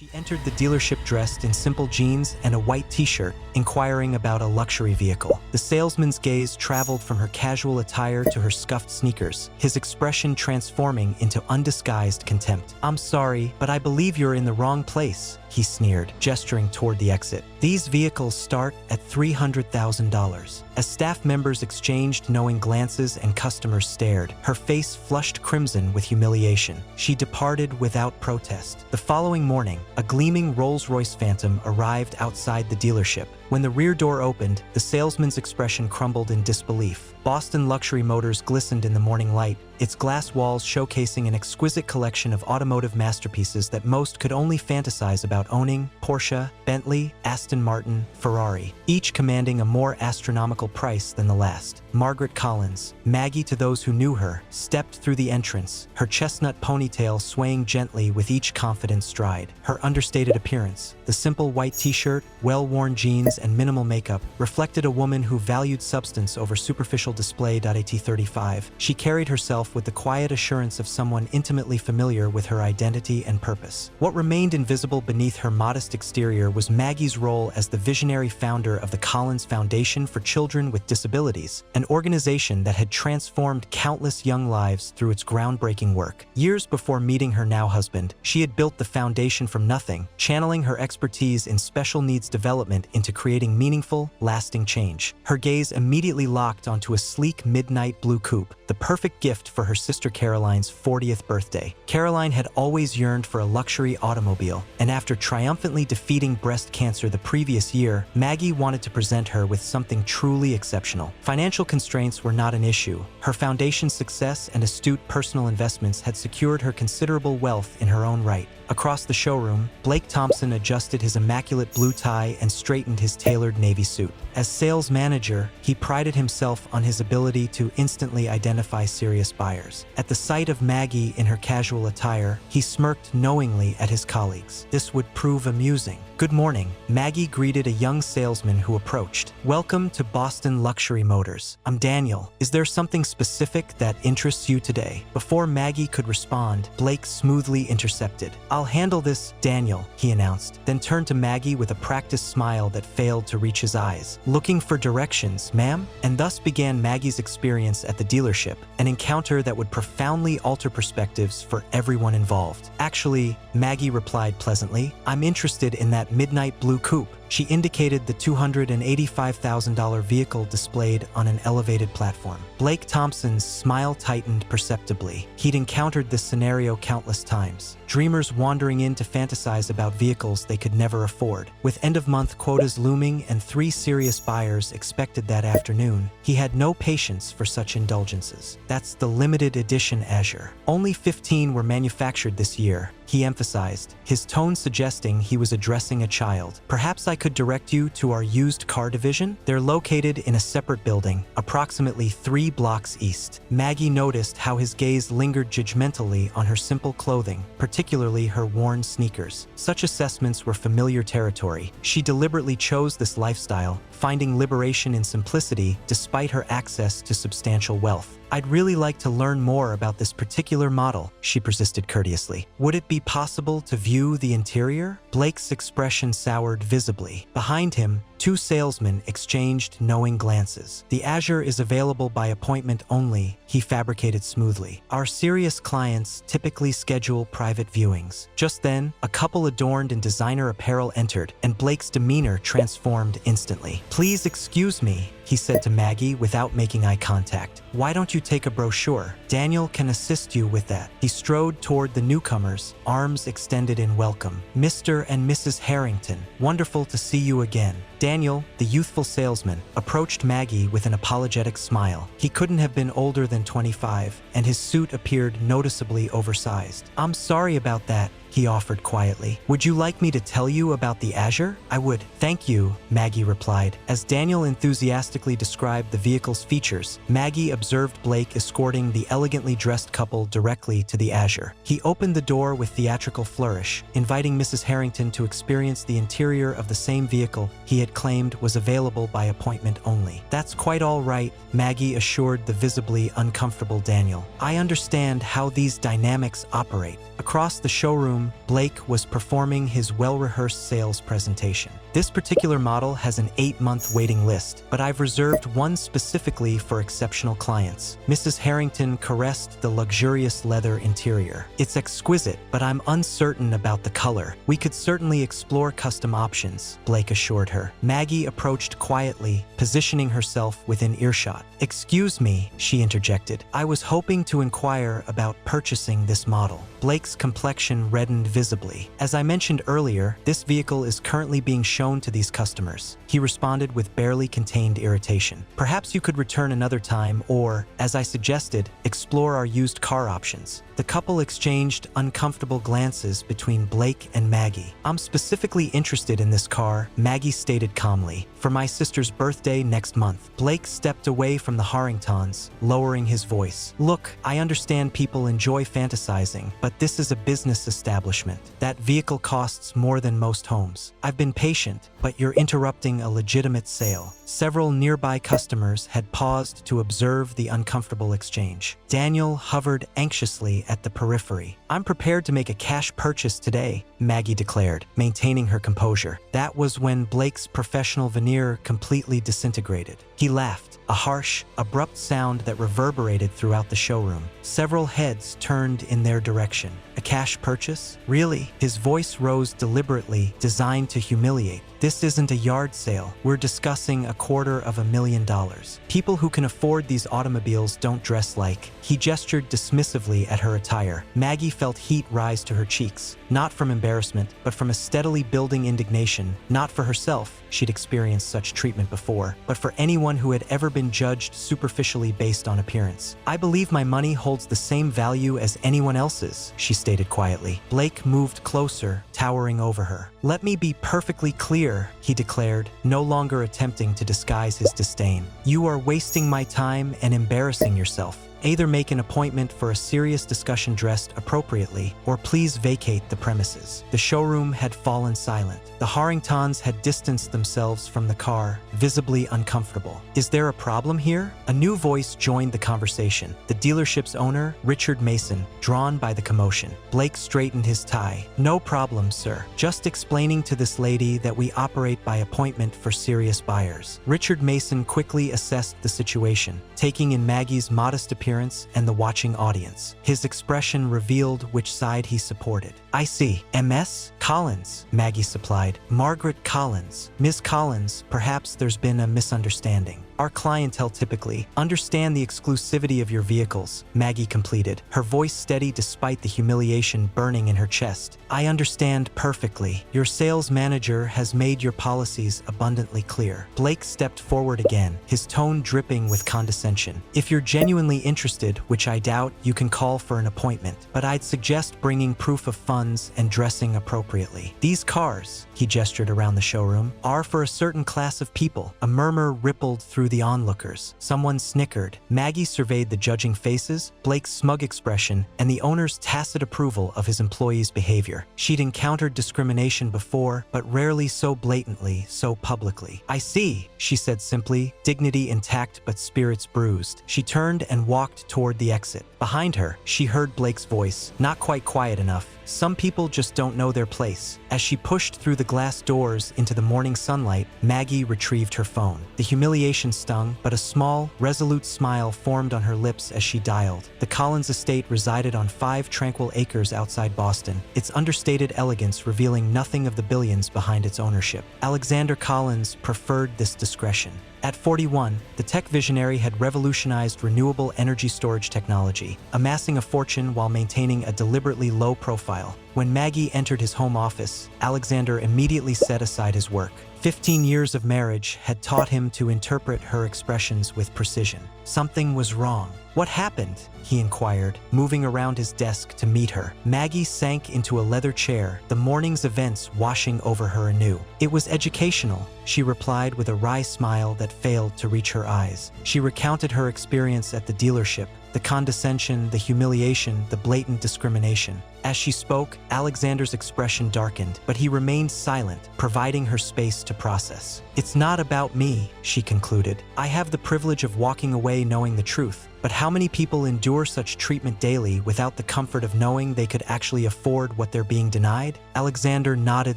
She entered the dealership dressed in simple jeans and a white t-shirt, inquiring about a luxury vehicle. The salesman's gaze traveled from her casual attire to her scuffed sneakers, his expression transforming into undisguised contempt. "I'm sorry, but I believe you're in the wrong place," he sneered, gesturing toward the exit. "These vehicles start at $300,000. As staff members exchanged knowing glances and customers stared, her face flushed crimson with humiliation. She departed without protest. The following morning, a gleaming Rolls-Royce Phantom arrived outside the dealership. When the rear door opened, the salesman's expression crumbled in disbelief. Boston Luxury Motors glistened in the morning light, its glass walls showcasing an exquisite collection of automotive masterpieces that most could only fantasize about owning: Porsche, Bentley, Aston Martin, Ferrari, each commanding a more astronomical price than the last. Margaret Collins, Maggie to those who knew her, stepped through the entrance, her chestnut ponytail swaying gently with each confident stride. Her understated appearance, the simple white t-shirt, well-worn jeans, and minimal makeup, reflected a woman who valued substance over superficial display. At 35, she carried herself with the quiet assurance of someone intimately familiar with her identity and purpose. What remained invisible beneath her modest exterior was Maggie's role as the visionary founder of the Collins Foundation for Children with Disabilities, an organization that had transformed countless young lives through its groundbreaking work. Years before meeting her now husband, she had built the foundation from nothing, channeling her expertise in special needs development into creating meaningful, lasting change. Her gaze immediately locked onto a sleek midnight blue coupe, the perfect gift for her sister Caroline's 40th birthday. Caroline had always yearned for a luxury automobile, and after triumphantly defeating breast cancer the previous year, Maggie wanted to present her with something truly exceptional. Financial constraints were not an issue. Her foundation's success and astute personal investments had secured her considerable wealth in her own right. Across the showroom, Blake Thompson adjusted his immaculate blue tie and straightened his tailored navy suit. As sales manager, he prided himself on his ability to instantly identify serious buyers. At the sight of Maggie in her casual attire, he smirked knowingly at his colleagues. This would prove amusing. "Good morning," Maggie greeted a young salesman who approached. "Welcome to Boston Luxury Motors. I'm Daniel. Is there something specific that interests you today?" Before Maggie could respond, Blake smoothly intercepted. "I'll handle this, Daniel," he announced, then turned to Maggie with a practiced smile that failed to reach his eyes. "Looking for directions, ma'am?" And thus began Maggie's experience at the dealership, an encounter that would profoundly alter perspectives for everyone involved. "Actually," Maggie replied pleasantly, "I'm interested in that midnight blue coupe." She indicated the $285,000 vehicle displayed on an elevated platform. Blake Thompson's smile tightened perceptibly. He'd encountered this scenario countless times. Dreamers wandering in to fantasize about vehicles they could never afford. With end-of-month quotas looming and 3 serious buyers expected that afternoon, he had no patience for such indulgences. "That's the limited edition Azure. Only 15 were manufactured this year," he emphasized, his tone suggesting he was addressing a child. "Perhaps I could direct you to our used car division? They're located in a separate building, approximately 3 blocks east." Maggie noticed how his gaze lingered judgmentally on her simple clothing, particularly her worn sneakers. Such assessments were familiar territory. She deliberately chose this lifestyle, finding liberation in simplicity despite her access to substantial wealth. "I'd really like to learn more about this particular model," she persisted courteously. "Would it be possible to view the interior?" Blake's expression soured visibly. Behind him, 2 salesmen exchanged knowing glances. "The Azure is available by appointment only," he fabricated smoothly. "Our serious clients typically schedule private viewings." Just then, a couple adorned in designer apparel entered, and Blake's demeanor transformed instantly. "Please excuse me," he said to Maggie without making eye contact. "Why don't you take a brochure? Daniel can assist you with that." He strode toward the newcomers, arms extended in welcome. "Mr. and Mrs. Harrington, wonderful to see you again." Daniel, the youthful salesman, approached Maggie with an apologetic smile. He couldn't have been older than 25, and his suit appeared noticeably oversized. "I'm sorry about that," he offered quietly. "Would you like me to tell you about the Azure?" "I would, thank you," Maggie replied. As Daniel enthusiastically described the vehicle's features, Maggie observed Blake escorting the elegantly dressed couple directly to the Azure. He opened the door with theatrical flourish, inviting Mrs. Harrington to experience the interior of the same vehicle he had claimed was available by appointment only. "That's quite all right," Maggie assured the visibly uncomfortable Daniel. "I understand how these dynamics operate." Across the showroom, showroom, Blake was performing his well-rehearsed sales presentation. This particular model has an 8-month waiting list, but I've reserved one specifically for exceptional clients. Mrs. Harrington caressed the luxurious leather interior. It's exquisite, but I'm uncertain about the color. We could certainly explore custom options, Blake assured her. Maggie approached quietly, positioning herself within earshot. "Excuse me," she interjected. "I was hoping to inquire about purchasing this model." Blake's complexion reddened visibly. "As I mentioned earlier, this vehicle is currently being shown to these customers," he responded with barely contained irritation. "Perhaps you could return another time or, as I suggested, explore our used car options." The couple exchanged uncomfortable glances between Blake and Maggie. "I'm specifically interested in this car," Maggie stated calmly, "for my sister's birthday next month." Blake stepped away from the Harringtons, lowering his voice. "Look, I understand people enjoy fantasizing, but this is a business establishment. That vehicle costs more than most homes. I've been patient, but you're interrupting a legitimate sale." Several nearby customers had paused to observe the uncomfortable exchange. Daniel hovered anxiously at the periphery. "I'm prepared to make a cash purchase today," Maggie declared, maintaining her composure. That was when Blake's professional veneer completely disintegrated. He laughed, a harsh, abrupt sound that reverberated throughout the showroom. Several heads turned in their direction. "A cash purchase? Really?" His voice rose deliberately, designed to humiliate. "This isn't a yard sale. We're discussing $250,000. People who can afford these automobiles don't dress like." He gestured dismissively at her attire. Maggie felt heat rise to her cheeks, not from embarrassment, but from a steadily building indignation. Not for herself, she'd experienced such treatment before, but for anyone who had ever been judged superficially based on appearance. "I believe my money holds the same value as anyone else's," she stated quietly. Blake moved closer, towering over her. "Let me be perfectly clear," he declared, no longer attempting to disguise his disdain. "You are wasting my time and embarrassing yourself. Either make an appointment for a serious discussion dressed appropriately, or please vacate the premises." The showroom had fallen silent. The Harringtons had distanced themselves from the car, visibly uncomfortable. "Is there a problem here?" A new voice joined the conversation. The dealership's owner, Richard Mason, drawn by the commotion. Blake straightened his tie. "No problem, sir. Just explaining to this lady that we operate by appointment for serious buyers." Richard Mason quickly assessed the situation, taking in Maggie's modest appearance and the watching audience. His expression revealed which side he supported. "I see. MS? Collins," Maggie supplied. "Margaret Collins. Ms. Collins, perhaps there's been a misunderstanding. Our clientele typically understand the exclusivity of your vehicles," Maggie completed, her voice steady despite the humiliation burning in her chest. "I understand perfectly. Your sales manager has made your policies abundantly clear." Blake stepped forward again, his tone dripping with condescension. "If you're genuinely interested, which I doubt, you can call for an appointment, but I'd suggest bringing proof of funds and dressing appropriately. These cars," he gestured around the showroom, "are for a certain class of people." A murmur rippled through the onlookers. Someone snickered. Maggie surveyed the judging faces, Blake's smug expression, and the owner's tacit approval of his employees' behavior. She'd encountered discrimination before, but rarely so blatantly, so publicly. "I see," she said simply, dignity intact but spirits bruised. She turned and walked toward the exit. Behind her, she heard Blake's voice, not quite quiet enough. "Some people just don't know their place." As she pushed through the glass doors into the morning sunlight, Maggie retrieved her phone. The humiliation stung, but a small, resolute smile formed on her lips as she dialed. The Collins estate resided on 5 tranquil acres outside Boston, its understated elegance revealing nothing of the billions behind its ownership. Alexander Collins preferred this discretion. At 41, the tech visionary had revolutionized renewable energy storage technology, amassing a fortune while maintaining a deliberately low profile. When Maggie entered his home office, Alexander immediately set aside his work. 15 years of marriage had taught him to interpret her expressions with precision. Something was wrong. "What happened?" he inquired, moving around his desk to meet her. Maggie sank into a leather chair, the morning's events washing over her anew. "It was educational," she replied with a wry smile that failed to reach her eyes. She recounted her experience at the dealership, The condescension, the humiliation, the blatant discrimination. As she spoke, Alexander's expression darkened, but he remained silent, providing her space to process. "It's not about me," she concluded. "I have the privilege of walking away knowing the truth. But how many people endure such treatment daily without the comfort of knowing they could actually afford what they're being denied?" Alexander nodded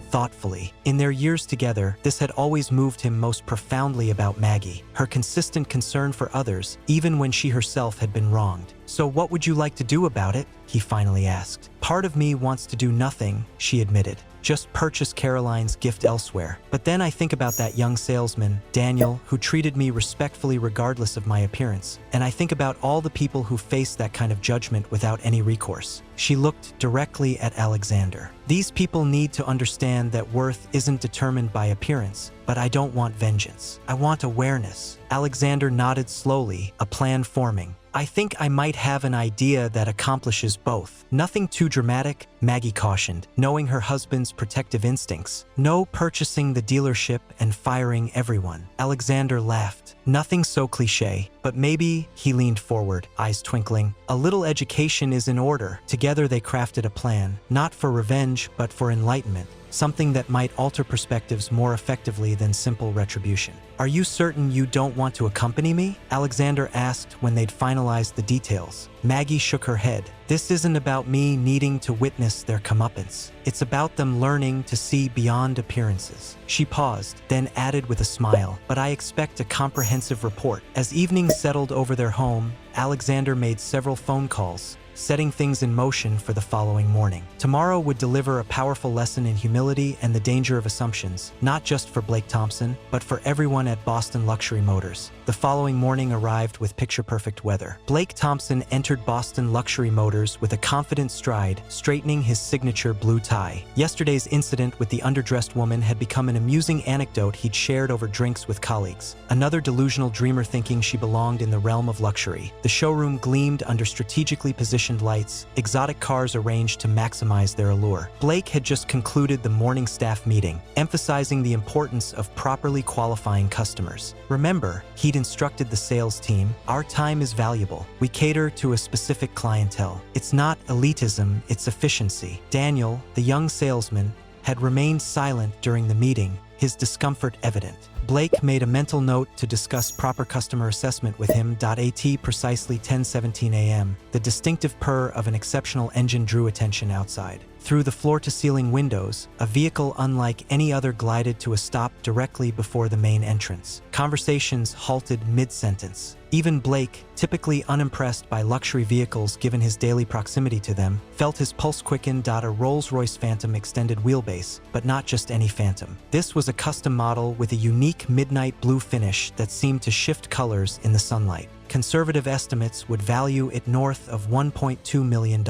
thoughtfully. In their years together, this had always moved him most profoundly about Maggie, her consistent concern for others, even when she herself had been wronged. "So what would you like to do about it?" he finally asked. "Part of me wants to do nothing," she admitted. "Just purchase Caroline's gift elsewhere. But then I think about that young salesman, Daniel, who treated me respectfully regardless of my appearance. And I think about all the people who face that kind of judgment without any recourse." She looked directly at Alexander. "These people need to understand that worth isn't determined by appearance, but I don't want vengeance. I want awareness." Alexander nodded slowly, a plan forming. "I think I might have an idea that accomplishes both." "Nothing too dramatic," Maggie cautioned, knowing her husband's protective instincts. "No purchasing the dealership and firing everyone." Alexander laughed. "Nothing so cliché, but maybe," he leaned forward, eyes twinkling, "a little education is in order." Together they crafted a plan, not for revenge, but for enlightenment. Something that might alter perspectives more effectively than simple retribution. "Are you certain you don't want to accompany me?" Alexander asked when they'd finalized the details. Maggie shook her head. "This isn't about me needing to witness their comeuppance. It's about them learning to see beyond appearances." She paused, then added with a smile, "But I expect a comprehensive report." As evening settled over their home, Alexander made several phone calls, setting things in motion for the following morning. Tomorrow would deliver a powerful lesson in humility and the danger of assumptions, not just for Blake Thompson, but for everyone at Boston Luxury Motors. The following morning arrived with picture-perfect weather. Blake Thompson entered Boston Luxury Motors with a confident stride, straightening his signature blue tie. Yesterday's incident with the underdressed woman had become an amusing anecdote he'd shared over drinks with colleagues. Another delusional dreamer thinking she belonged in the realm of luxury. The showroom gleamed under strategically positioned lights, exotic cars arranged to maximize their allure. Blake had just concluded the morning staff meeting, emphasizing the importance of properly qualifying customers. Remember, he'd instructed the sales team, "Our time is valuable. We cater to a specific clientele. It's not elitism, it's efficiency." Daniel, the young salesman, had remained silent during the meeting, his discomfort evident. Blake made a mental note to discuss proper customer assessment with him. At precisely 10:17 a.m., the distinctive purr of an exceptional engine drew attention outside. Through the floor-to-ceiling windows, a vehicle unlike any other glided to a stop directly before the main entrance. Conversations halted mid-sentence. Even Blake, typically unimpressed by luxury vehicles given his daily proximity to them, felt his pulse quicken. A Rolls-Royce Phantom extended wheelbase, but not just any Phantom. This was a custom model with a unique midnight blue finish that seemed to shift colors in the sunlight. Conservative estimates would value it north of $1.2 million.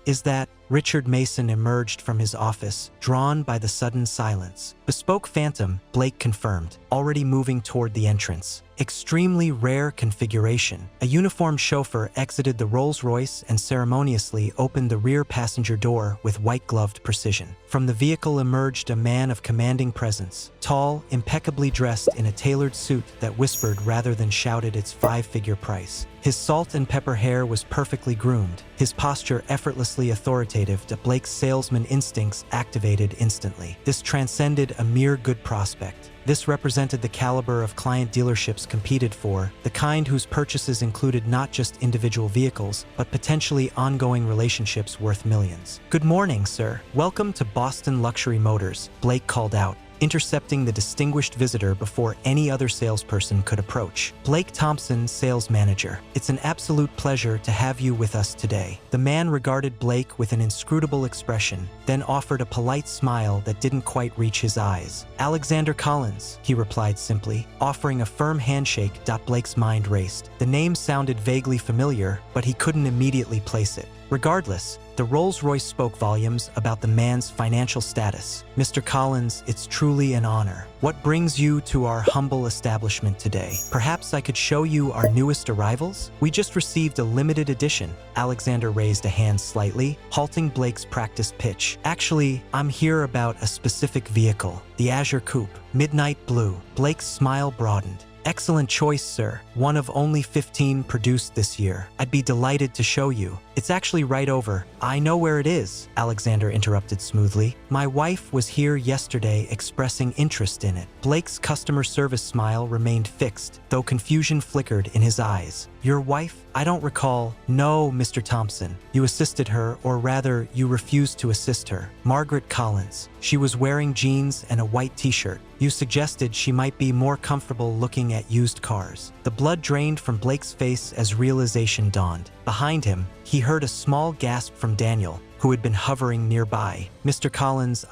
"Is that?" Richard Mason emerged from his office, drawn by the sudden silence. "Bespoke Phantom," Blake confirmed, already moving toward the entrance. "Extremely rare configuration." A uniformed chauffeur exited the Rolls-Royce and ceremoniously opened the rear passenger door with white-gloved precision. From the vehicle emerged a man of commanding presence, tall, impeccably dressed in a tailored suit that whispered rather than shouted its five-figure price. His salt and pepper hair was perfectly groomed, his posture effortlessly authoritative. Blake's salesman instincts activated instantly. This transcended a mere good prospect. This represented the caliber of client dealerships competed for, the kind whose purchases included not just individual vehicles, but potentially ongoing relationships worth millions. "Good morning, sir. Welcome to Boston Luxury Motors," Blake called out, intercepting the distinguished visitor before any other salesperson could approach. "Blake Thompson, sales manager. It's an absolute pleasure to have you with us today." The man regarded Blake with an inscrutable expression, then offered a polite smile that didn't quite reach his eyes. "Alexander Collins," he replied simply, offering a firm handshake. Blake's mind raced. The name sounded vaguely familiar, but he couldn't immediately place it. Regardless, the Rolls-Royce spoke volumes about the man's financial status. "Mr. Collins, it's truly an honor. What brings you to our humble establishment today? Perhaps I could show you our newest arrivals? We just received a limited edition." Alexander raised a hand slightly, halting Blake's practiced pitch. "Actually, I'm here about a specific vehicle, the Azure Coupe, midnight blue." Blake's smile broadened. Excellent choice, sir. One of only 15 produced this year. I'd be delighted to show you. It's actually right over. I know where it is, Alexander interrupted smoothly. My wife was here yesterday expressing interest in it. Blake's customer service smile remained fixed, though confusion flickered in his eyes. Your wife? I don't recall. No, Mr. Thompson. You assisted her, or rather, you refused to assist her. Margaret Collins. She was wearing jeans and a white t-shirt. You suggested she might be more comfortable looking at used cars. The blood drained from Blake's face as realization dawned. Behind him, he heard a small gasp from Daniel, who had been hovering nearby. Mr. Collins,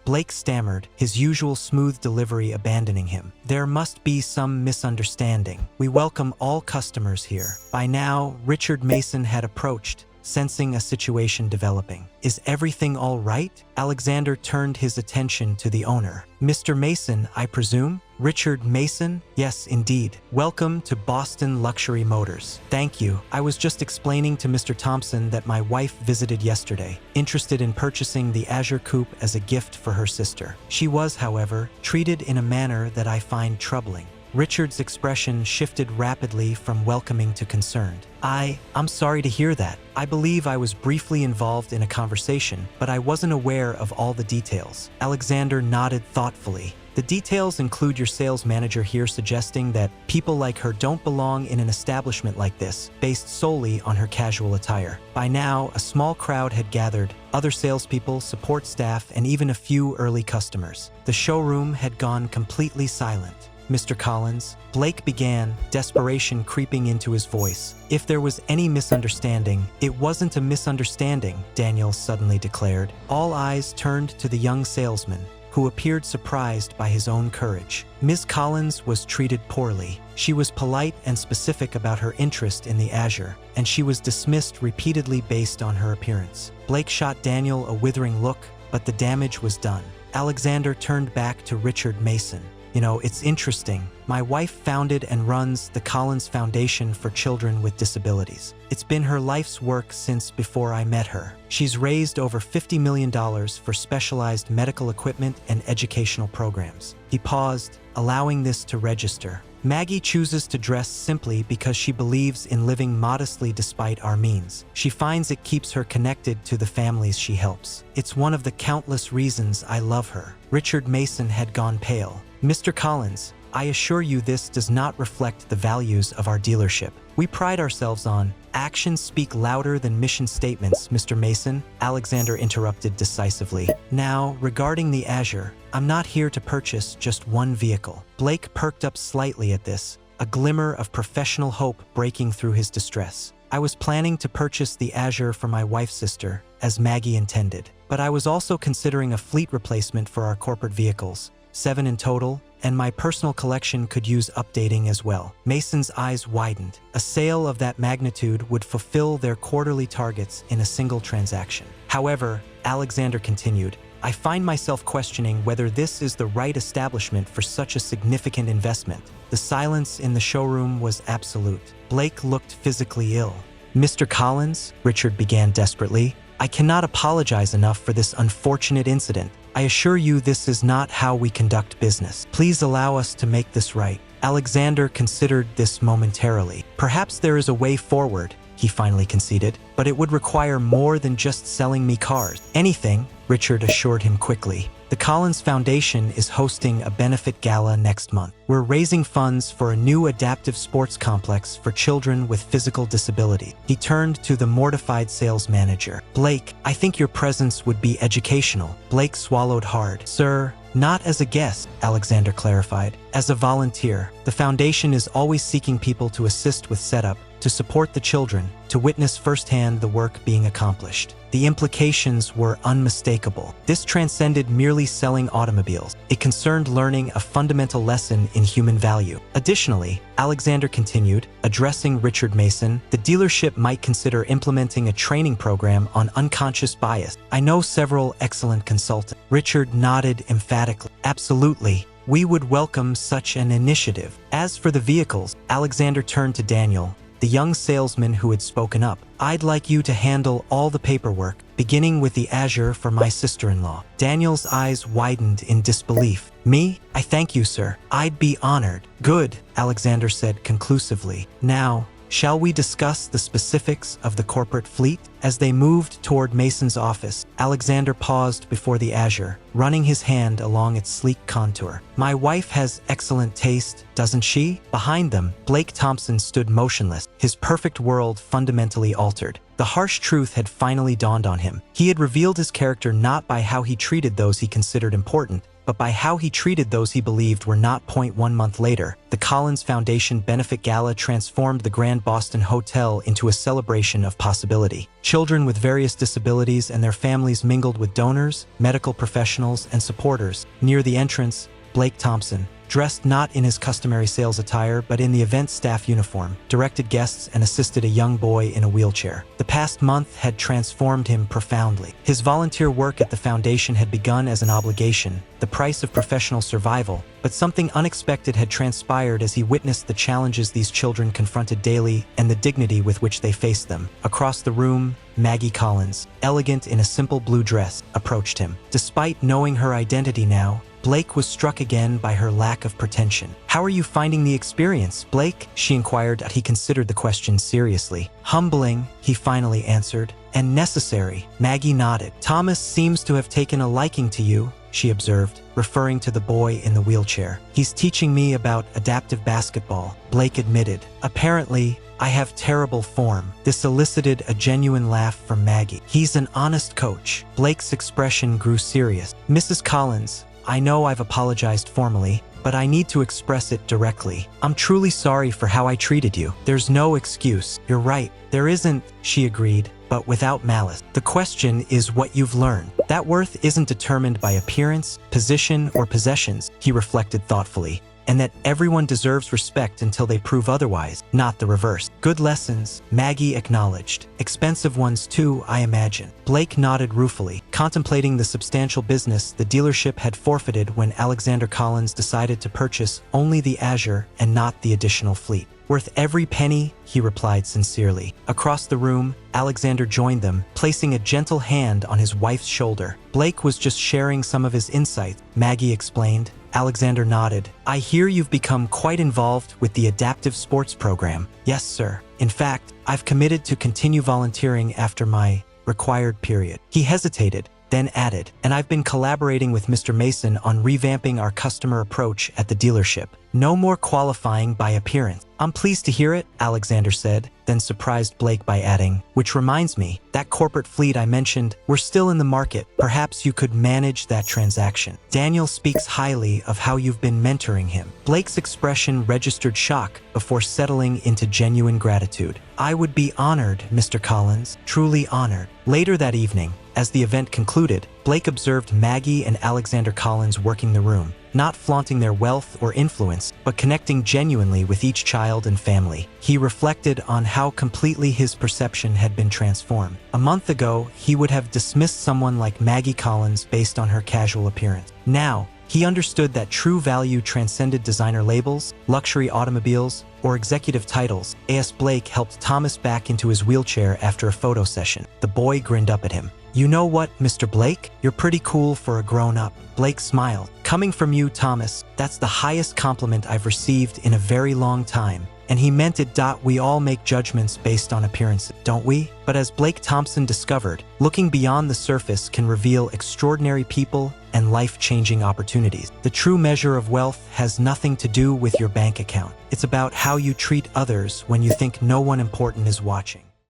Blake stammered, his usual smooth delivery abandoning him. There must be some misunderstanding. We welcome all customers here. By now, Richard Mason had approached, sensing a situation developing. Is everything all right? Alexander turned his attention to the owner. Mr. Mason, I presume? Richard Mason? Yes, indeed. Welcome to Boston Luxury Motors. Thank you. I was just explaining to Mr. Thompson that my wife visited yesterday, interested in purchasing the Azure Coupe as a gift for her sister. She was, however, treated in a manner that I find troubling. Richard's expression shifted rapidly from welcoming to concerned. I'm sorry to hear that. I believe I was briefly involved in a conversation, but I wasn't aware of all the details. Alexander nodded thoughtfully. The details include your sales manager here suggesting that people like her don't belong in an establishment like this, based solely on her casual attire. By now, a small crowd had gathered, other salespeople, support staff, and even a few early customers. The showroom had gone completely silent. Mr. Collins, Blake began, desperation creeping into his voice. If there was any misunderstanding, it wasn't a misunderstanding, Daniel suddenly declared. All eyes turned to the young salesman, who appeared surprised by his own courage. Ms. Collins was treated poorly. She was polite and specific about her interest in the Azure, and she was dismissed repeatedly based on her appearance. Blake shot Daniel a withering look, but the damage was done. Alexander turned back to Richard Mason. You know, it's interesting. My wife founded and runs the Collins Foundation for Children with Disabilities. It's been her life's work since before I met her. She's raised over $50 million for specialized medical equipment and educational programs. He paused, allowing this to register. Maggie chooses to dress simply because she believes in living modestly despite our means. She finds it keeps her connected to the families she helps. It's one of the countless reasons I love her. Richard Mason had gone pale. Mr. Collins, I assure you this does not reflect the values of our dealership. We pride ourselves on actions speak louder than mission statements, Mr. Mason, Alexander interrupted decisively. Now, regarding the Azure, I'm not here to purchase just one vehicle. Blake perked up slightly at this, a glimmer of professional hope breaking through his distress. I was planning to purchase the Azure for my wife's sister, as Maggie intended, but I was also considering a fleet replacement for our corporate vehicles. 7 in total, and my personal collection could use updating as well. Mason's eyes widened. A sale of that magnitude would fulfill their quarterly targets in a single transaction. However, Alexander continued, I find myself questioning whether this is the right establishment for such a significant investment. The silence in the showroom was absolute. Blake looked physically ill. Mr. Collins, Richard began desperately, I cannot apologize enough for this unfortunate incident. I assure you this is not how we conduct business. Please allow us to make this right. Alexander considered this momentarily. Perhaps there is a way forward, he finally conceded, but it would require more than just selling me cars. Anything, Richard assured him quickly. The Collins Foundation is hosting a benefit gala next month. We're raising funds for a new adaptive sports complex for children with physical disability. He turned to the mortified sales manager. Blake, I think your presence would be educational. Blake swallowed hard. Sir, not as a guest, Alexander clarified. As a volunteer, the foundation is always seeking people to assist with setup, to support the children, to witness firsthand the work being accomplished. The implications were unmistakable. This transcended merely selling automobiles. It concerned learning a fundamental lesson in human value. Additionally, Alexander continued, addressing Richard Mason, the dealership might consider implementing a training program on unconscious bias. I know several excellent consultants. Richard nodded emphatically. Absolutely. We would welcome such an initiative. As for the vehicles, Alexander turned to Daniel. the young salesman who had spoken up. "I'd like you to handle all the paperwork, beginning with the Azure for my sister-in-law." Daniel's eyes widened in disbelief. "Me? I thank you, sir. I'd be honored." "Good," Alexander said conclusively. "Now, shall we discuss the specifics of the corporate fleet?" As they moved toward Mason's office, Alexander paused before the Azure, running his hand along its sleek contour. "My wife has excellent taste, doesn't she?" Behind them, Blake Thompson stood motionless, his perfect world fundamentally altered. The harsh truth had finally dawned on him. He had revealed his character not by how he treated those he considered important, but by how he treated those he believed were not. 1 month later, the Collins Foundation Benefit Gala transformed the Grand Boston Hotel into a celebration of possibility. Children with various disabilities and their families mingled with donors, medical professionals, and supporters. Near the entrance, Blake Thompson, dressed not in his customary sales attire but in the event staff uniform, directed guests and assisted a young boy in a wheelchair. The past month had transformed him profoundly. His volunteer work at the foundation had begun as an obligation, the price of professional survival, but something unexpected had transpired as he witnessed the challenges these children confronted daily and the dignity with which they faced them. Across the room, Maggie Collins, elegant in a simple blue dress, approached him. Despite knowing her identity now, Blake was struck again by her lack of pretension. "How are you finding the experience, Blake?" she inquired. He considered the question seriously. "Humbling," he finally answered, "and necessary." Maggie nodded. "Thomas seems to have taken a liking to you," she observed, referring to the boy in the wheelchair. "He's teaching me about adaptive basketball," Blake admitted. "Apparently, I have terrible form." This elicited a genuine laugh from Maggie. "He's an honest coach." Blake's expression grew serious. "Mrs. Collins, I know I've apologized formally, but I need to express it directly. I'm truly sorry for how I treated you." "There's no excuse. You're right. There isn't," she agreed, but without malice. "The question is what you've learned. That worth isn't determined by appearance, position, or possessions," he reflected thoughtfully, "and that everyone deserves respect until they prove otherwise, not the reverse." "Good lessons," Maggie acknowledged. "Expensive ones too, I imagine." Blake nodded ruefully, contemplating the substantial business the dealership had forfeited when Alexander Collins decided to purchase only the Azure and not the additional fleet. "Worth every penny," he replied sincerely. Across the room, Alexander joined them, placing a gentle hand on his wife's shoulder. "Blake was just sharing some of his insights," Maggie explained. Alexander nodded. "I hear you've become quite involved with the adaptive sports program." "Yes, sir. In fact, I've committed to continue volunteering after my required period." He hesitated, then added, "And I've been collaborating with Mr. Mason on revamping our customer approach at the dealership. No more qualifying by appearance." "I'm pleased to hear it," Alexander said, then surprised Blake by adding, "Which reminds me, that corporate fleet I mentioned, we're still in the market. Perhaps you could manage that transaction. Daniel speaks highly of how you've been mentoring him." Blake's expression registered shock before settling into genuine gratitude. "I would be honored, Mr. Collins, truly honored." Later that evening, as the event concluded, Blake observed Maggie and Alexander Collins working the room, not flaunting their wealth or influence, but connecting genuinely with each child and family. He reflected on how completely his perception had been transformed. A month ago, he would have dismissed someone like Maggie Collins based on her casual appearance. Now, he understood that true value transcended designer labels, luxury automobiles, or executive titles. A.S. Blake helped Thomas back into his wheelchair after a photo session. The boy grinned up at him. "You know what, Mr. Blake? You're pretty cool for a grown-up." Blake smiled. "Coming from you, Thomas, that's the highest compliment I've received in a very long time." And he meant it. "We all make judgments based on appearances, don't we?" But as Blake Thompson discovered, looking beyond the surface can reveal extraordinary people and life-changing opportunities. The true measure of wealth has nothing to do with your bank account. It's about how you treat others when you think no one important is watching.